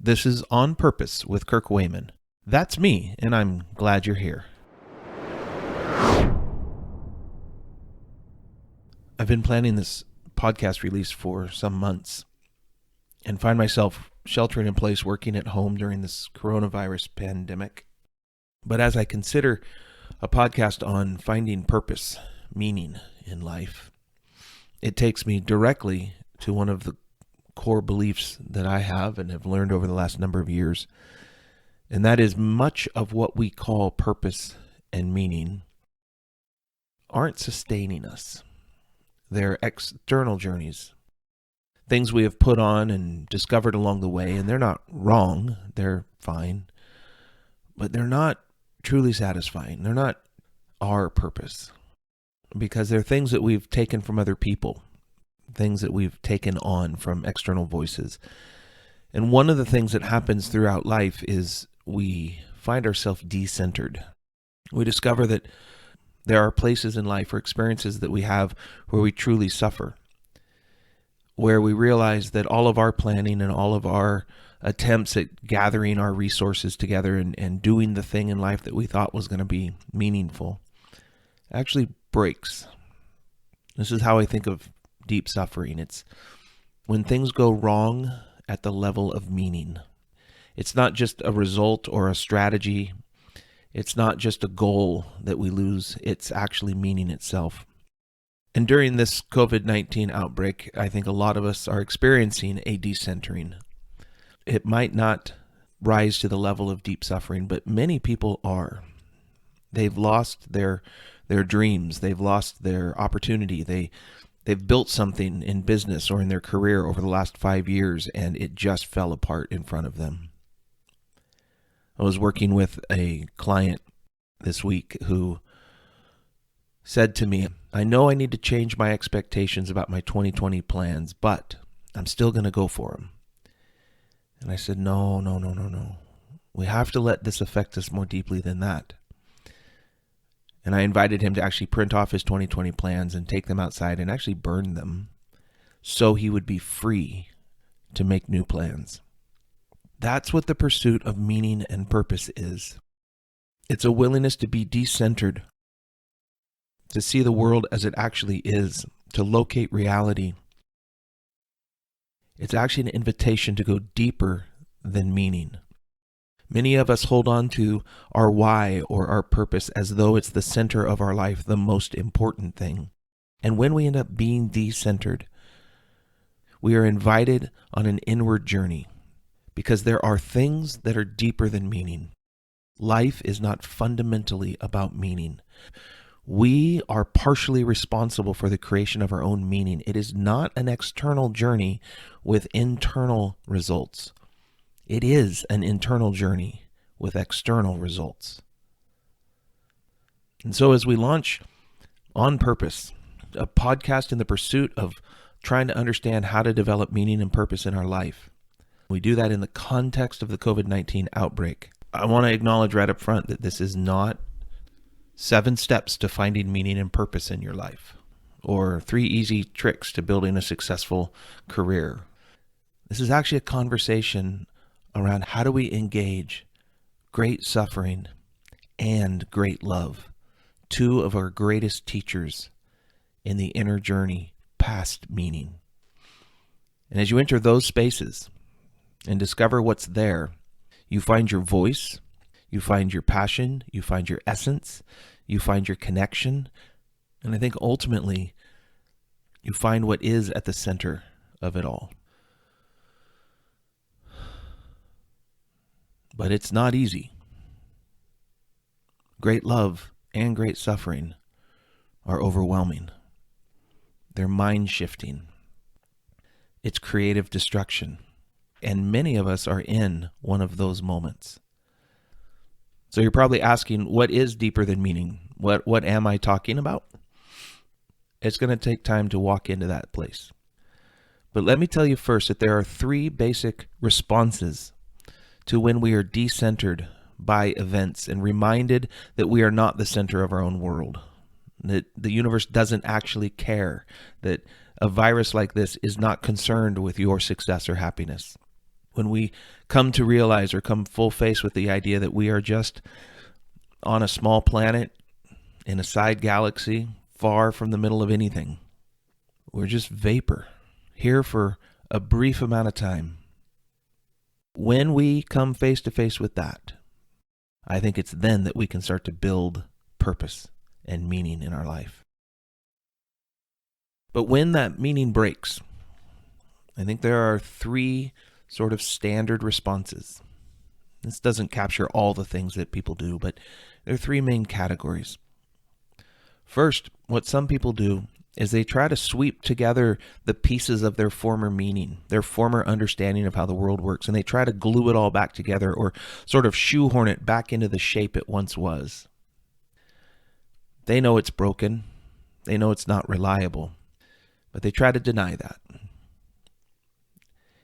This is On Purpose with Kirk Wayman. That's me, and I'm glad you're here. I've been planning this podcast release for some months and find myself sheltering in place working at home during this coronavirus pandemic. But as I consider a podcast on finding purpose, meaning in life, it takes me directly to one of the core beliefs that I have and have learned over the last number of years. And that is much of what we call purpose and meaning aren't sustaining us. They're external journeys, things we have put on and discovered along the way, and they're not wrong, they're fine, but they're not truly satisfying. They're not our purpose because they're things that we've taken from other people, things that we've taken on from external voices. And one of the things that happens throughout life is we find ourselves decentered. We discover that there are places in life or experiences that we have where we truly suffer, where we realize that all of our planning and all of our attempts at gathering our resources together and doing the thing in life that we thought was going to be meaningful actually breaks. This is how I think of deep suffering. It's when things go wrong at the level of meaning. It's not just a result or a strategy. It's not just a goal that we lose. It's actually meaning itself. And during this COVID-19 outbreak, I think a lot of us are experiencing a decentering. It might not rise to the level of deep suffering, but many people are. They've lost their dreams. They've lost their opportunity. They've built something in business or in their career over the last 5 years, and it just fell apart in front of them. I was working with a client this week who said to me, I know I need to change my expectations about my 2020 plans, but I'm still going to go for them. And I said, no. We have to let this affect us more deeply than that. And I invited him to actually print off his 2020 plans and take them outside and actually burn them so he would be free to make new plans. That's what the pursuit of meaning and purpose is. It's a willingness to be decentered, to see the world as it actually is, to locate reality. It's actually an invitation to go deeper than meaning. Many of us hold on to our why or our purpose as though it's the center of our life, the most important thing. And when we end up being decentered, we are invited on an inward journey because there are things that are deeper than meaning. Life is not fundamentally about meaning. We are partially responsible for the creation of our own meaning. It is not an external journey with internal results. It is an internal journey with external results. And so as we launch On Purpose, a podcast in the pursuit of trying to understand how to develop meaning and purpose in our life, we do that in the context of the COVID-19 outbreak. I want to acknowledge right up front that this is not 7 steps to finding meaning and purpose in your life, or 3 easy tricks to building a successful career. This is actually a conversation around how do we engage great suffering and great love, 2 of our greatest teachers in the inner journey past meaning. And as you enter those spaces and discover what's there, you find your voice, you find your passion, you find your essence, you find your connection, and I think ultimately you find what is at the center of it all. But it's not easy. Great love and great suffering are overwhelming. They're mind-shifting. It's creative destruction. And many of us are in one of those moments. So you're probably asking, what is deeper than meaning? What am I talking about? It's going to take time to walk into that place. But let me tell you first that there are 3 basic responses to when we are decentered by events and reminded that we are not the center of our own world, that the universe doesn't actually care, that a virus like this is not concerned with your success or happiness. When we come to realize or come full face with the idea that we are just on a small planet in a side galaxy far from the middle of anything. We're just vapor, here for a brief amount of time. When we come face to face with that, I think it's then that we can start to build purpose and meaning in our life. But when that meaning breaks, I think there are three sort of standard responses. This doesn't capture all the things that people do, but there are three main categories. First, what some people do is they try to sweep together the pieces of their former meaning, their former understanding of how the world works, and they try to glue it all back together or sort of shoehorn it back into the shape it once was. They know it's broken. They know it's not reliable, but they try to deny that.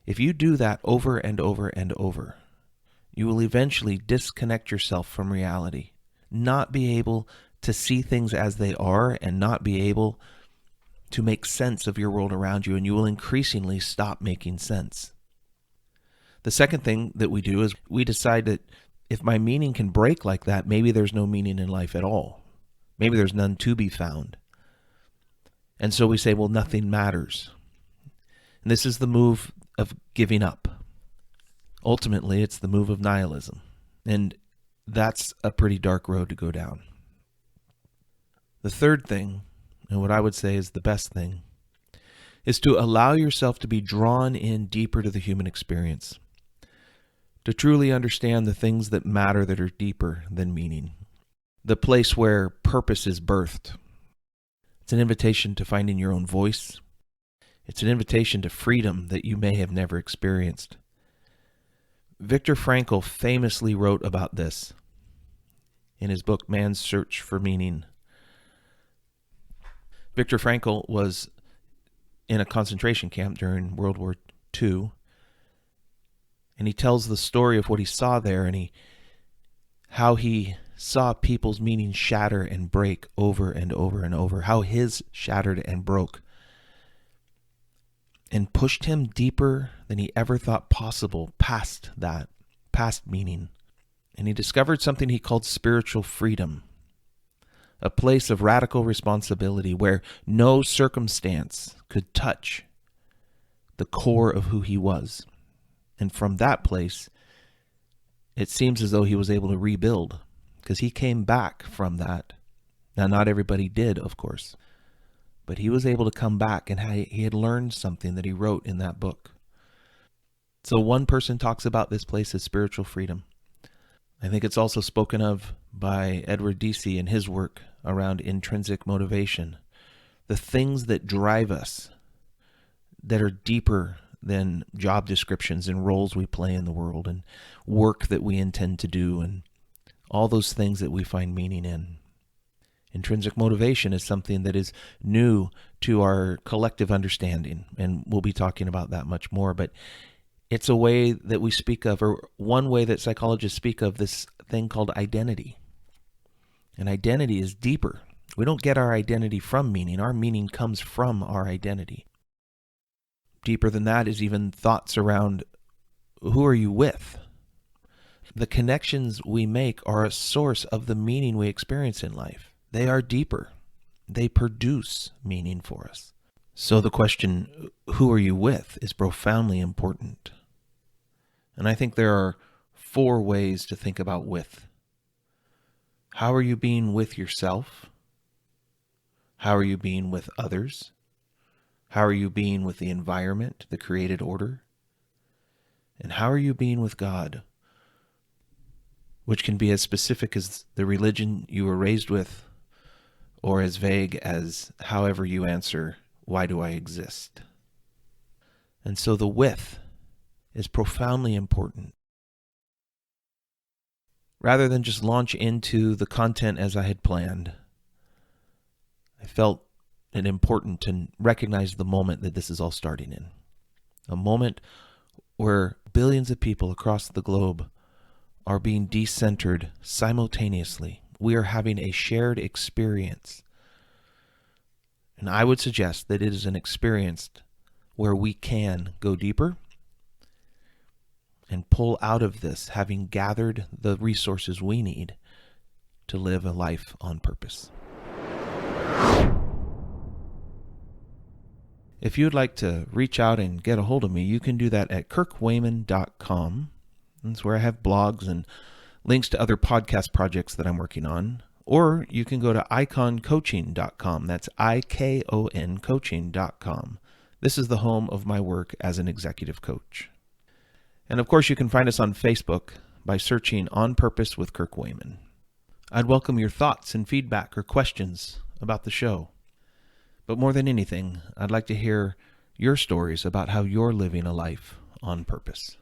If you do that over and over and over, you will eventually disconnect yourself from reality, not be able to see things as they are and not be able to make sense of your world around you, and you will increasingly stop making sense. The second thing that we do is we decide that if my meaning can break like that, maybe there's no meaning in life at all. Maybe there's none to be found. And so we say, well, nothing matters. And this is the move of giving up. Ultimately, it's the move of nihilism. And that's a pretty dark road to go down. The third thing, and what I would say is the best thing, is to allow yourself to be drawn in deeper to the human experience, to truly understand the things that matter that are deeper than meaning, the place where purpose is birthed. It's an invitation to finding your own voice. It's an invitation to freedom that you may have never experienced. Viktor Frankl famously wrote about this in his book, Man's Search for Meaning. Viktor Frankl was in a concentration camp during World War II, and he tells the story of what he saw there and how he saw people's meaning shatter and break over and over and over, how his shattered and broke and pushed him deeper than he ever thought possible past that, past meaning. And he discovered something he called spiritual freedom, a place of radical responsibility where no circumstance could touch the core of who he was. And from that place, it seems as though he was able to rebuild, because he came back from that. Now, not everybody did, of course, but he was able to come back, and he had learned something that he wrote in that book. So one person talks about this place as spiritual freedom. I think it's also spoken of by Edward Deci in his work around intrinsic motivation. The things that drive us that are deeper than job descriptions and roles we play in the world and work that we intend to do and all those things that we find meaning in. Intrinsic motivation is something that is new to our collective understanding, and we'll be talking about that much more, but it's a way that we speak of, or one way that psychologists speak of this thing called identity. And identity is deeper. We don't get our identity from meaning. Our meaning comes from our identity. Deeper than that is even thoughts around who are you with? The connections we make are a source of the meaning we experience in life. They are deeper. They produce meaning for us. So the question, who are you with, is profoundly important. And I think there are 4 ways to think about with. How are you being with yourself? How are you being with others? How are you being with the environment, the created order? And how are you being with God? Which can be as specific as the religion you were raised with, or as vague as however you answer, why do I exist? And so the with is profoundly important. Rather than just launch into the content as I had planned, I felt it important to recognize the moment that this is all starting in. A moment where billions of people across the globe are being decentered simultaneously. We are having a shared experience. And I would suggest that it is an experience where we can go deeper and pull out of this, having gathered the resources we need to live a life on purpose. If you'd like to reach out and get a hold of me, you can do that at kirkwayman.com. That's where I have blogs and links to other podcast projects that I'm working on. Or you can go to iconcoaching.com. That's IKON coaching.com. This is the home of my work as an executive coach. And of course, you can find us on Facebook by searching On Purpose with Kirk Wayman. I'd welcome your thoughts and feedback or questions about the show. But more than anything, I'd like to hear your stories about how you're living a life on purpose.